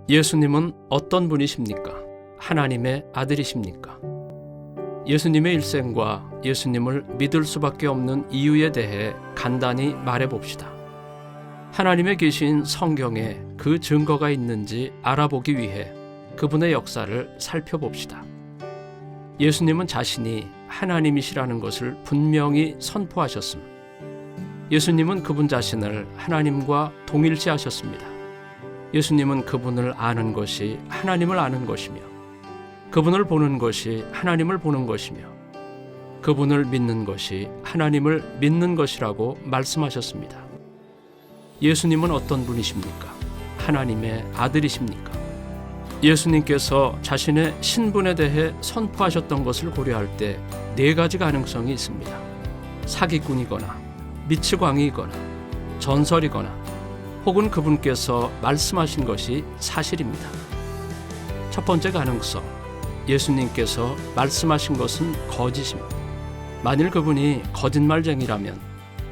예수님은 어떤 분이십니까? 하나님의 아들이십니까? 예수님의 일생과 예수님을 믿을 수밖에 없는 이유에 대해 간단히 말해봅시다. 하나님의 계신 성경에 그 증거가 있는지 알아보기 위해 그분의 역사를 살펴봅시다. 예수님은 자신이 하나님이시라는 것을 분명히 선포하셨음. 예수님은 그분 자신을 하나님과 동일시하셨습니다. 예수님은 그분을 아는 것이 하나님을 아는 것이며, 그분을 보는 것이 하나님을 보는 것이며, 그분을 믿는 것이 하나님을 믿는 것이라고 말씀하셨습니다. 예수님은 어떤 분이십니까? 하나님의 아들이십니까? 예수님께서 자신의 신분에 대해 선포하셨던 것을 고려할 때 네 가지 가능성이 있습니다. 사기꾼이거나 미치광이이거나 전설이거나 혹은 그분께서 말씀하신 것이 사실입니다. 첫 번째 가능성, 예수님께서 말씀하신 것은 거짓입니다. 만일 그분이 거짓말쟁이라면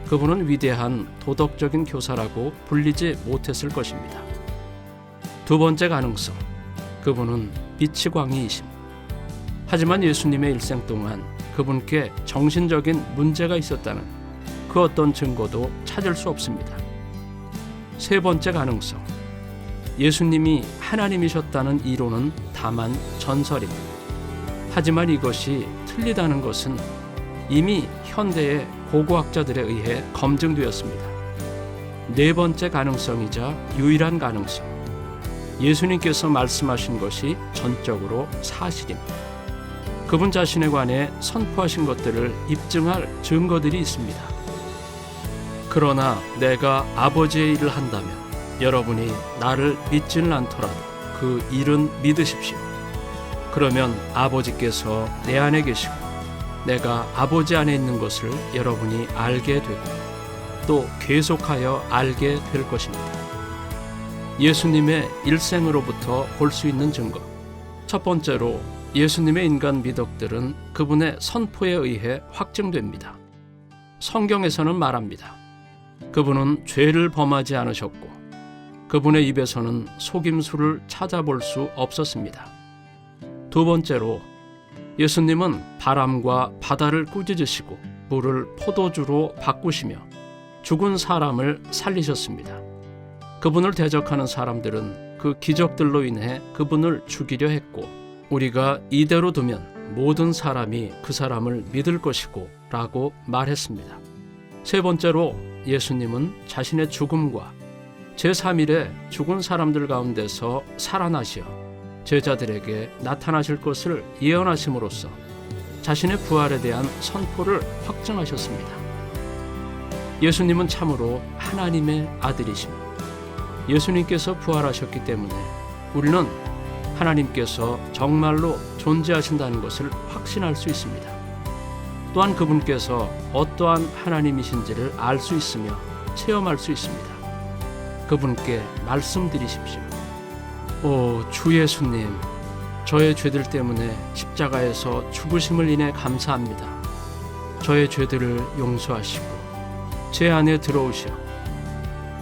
그분은 위대한 도덕적인 교사라고 불리지 못했을 것입니다. 두 번째 가능성, 그분은 미치광이이십니다. 하지만 예수님의 일생 동안 그분께 정신적인 문제가 있었다는 그 어떤 증거도 찾을 수 없습니다. 세 번째 가능성, 예수님이 하나님이셨다는 이론은 다만 전설입니다. 하지만 이것이 틀리다는 것은 이미 현대의 고고학자들에 의해 검증되었습니다. 네 번째 가능성이자 유일한 가능성, 예수님께서 말씀하신 것이 전적으로 사실입니다. 그분 자신에 관해 선포하신 것들을 입증할 증거들이 있습니다. 그러나 내가 아버지의 일을 한다면 여러분이 나를 믿지는 않더라도 그 일은 믿으십시오. 그러면 아버지께서 내 안에 계시고 내가 아버지 안에 있는 것을 여러분이 알게 되고 또 계속하여 알게 될 것입니다. 예수님의 일생으로부터 볼 수 있는 증거. 첫 번째로 예수님의 인간 미덕들은 그분의 선포에 의해 확증됩니다. 성경에서는 말합니다. 그분은 죄를 범하지 않으셨고 그분의 입에서는 속임수를 찾아볼 수 없었습니다. 두 번째로 예수님은 바람과 바다를 꾸짖으시고 물을 포도주로 바꾸시며 죽은 사람을 살리셨습니다. 그분을 대적하는 사람들은 그 기적들로 인해 그분을 죽이려 했고 우리가 이대로 두면 모든 사람이 그 사람을 믿을 것이고 라고 말했습니다. 세 번째로 예수님은 자신의 죽음과 제3일에 죽은 사람들 가운데서 살아나시어 제자들에게 나타나실 것을 예언하심으로써 자신의 부활에 대한 선포를 확증하셨습니다. 예수님은 참으로 하나님의 아들이십니다. 예수님께서 부활하셨기 때문에 우리는 하나님께서 정말로 존재하신다는 것을 확신할 수 있습니다. 또한 그분께서 어떠한 하나님이신지를 알 수 있으며 체험할 수 있습니다. 그분께 말씀드리십시오. 오 주 예수님, 저의 죄들 때문에 십자가에서 죽으심을 인해 감사합니다. 저의 죄들을 용서하시고 제 안에 들어오시어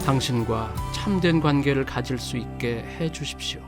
당신과 참된 관계를 가질 수 있게 해 주십시오.